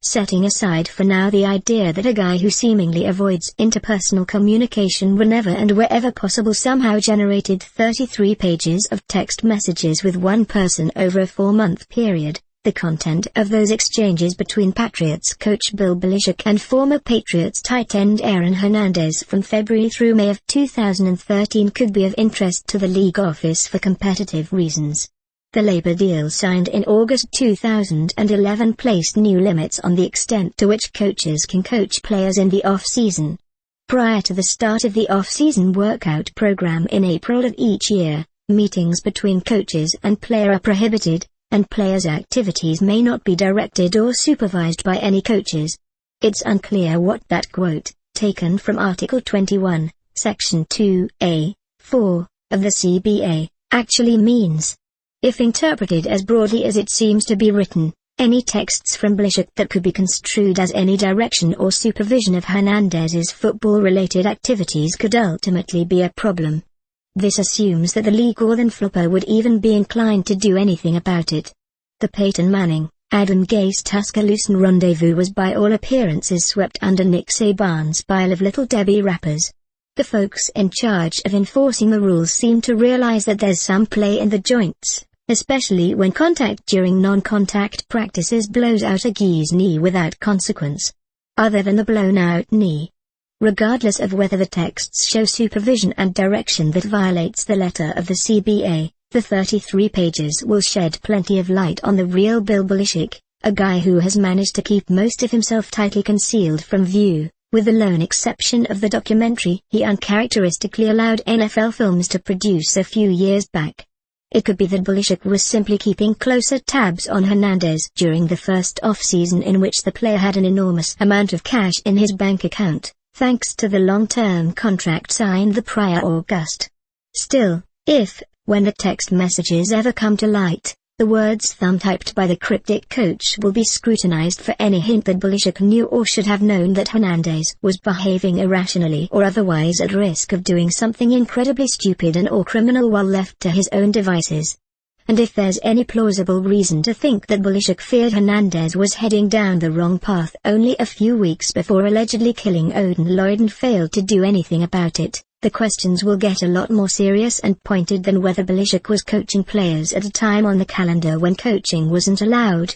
Setting aside for now the idea that a guy who seemingly avoids interpersonal communication whenever and wherever possible somehow generated 33 pages of text messages with one person over a 4-month period, the content of those exchanges between Patriots coach Bill Belichick and former Patriots tight end Aaron Hernandez from February through May of 2013 could be of interest to the league office for competitive reasons. The labor deal signed in August 2011 placed new limits on the extent to which coaches can coach players in the off-season. Prior to the start of the off-season workout program in April of each year, meetings between coaches and player are prohibited, and players' activities may not be directed or supervised by any coaches. It's unclear what that quote, taken from Article 21, Section 2A, 4, of the CBA, actually means. If interpreted as broadly as it seems to be written, any texts from Belichick that could be construed as any direction or supervision of Hernandez's football-related activities could ultimately be a problem. This assumes that the league or the NFLPA would even be inclined to do anything about it. The Peyton Manning, Adam Gase Tuscaloosa rendezvous was by all appearances swept under Nick Saban's pile of Little Debbie wrappers. The folks in charge of enforcing the rules seem to realize that there's some play in the joints, especially when contact during non-contact practices blows out a guy's knee without consequence. Other than the blown-out knee. Regardless of whether the texts show supervision and direction that violates the letter of the CBA, the 33 pages will shed plenty of light on the real Bill Belichick, a guy who has managed to keep most of himself tightly concealed from view, with the lone exception of the documentary he uncharacteristically allowed NFL Films to produce a few years back. It could be that Belichick was simply keeping closer tabs on Hernandez during the first off-season in which the player had an enormous amount of cash in his bank account, thanks to the long-term contract signed the prior August. Still, if, when the text messages ever come to light, the words thumb-typed by the cryptic coach will be scrutinized for any hint that Belichick knew or should have known that Hernandez was behaving irrationally or otherwise at risk of doing something incredibly stupid and/or criminal while left to his own devices. And if there's any plausible reason to think that Belichick feared Hernandez was heading down the wrong path only a few weeks before allegedly killing Odin Lloyd and failed to do anything about it, the questions will get a lot more serious and pointed than whether Belichick was coaching players at a time on the calendar when coaching wasn't allowed.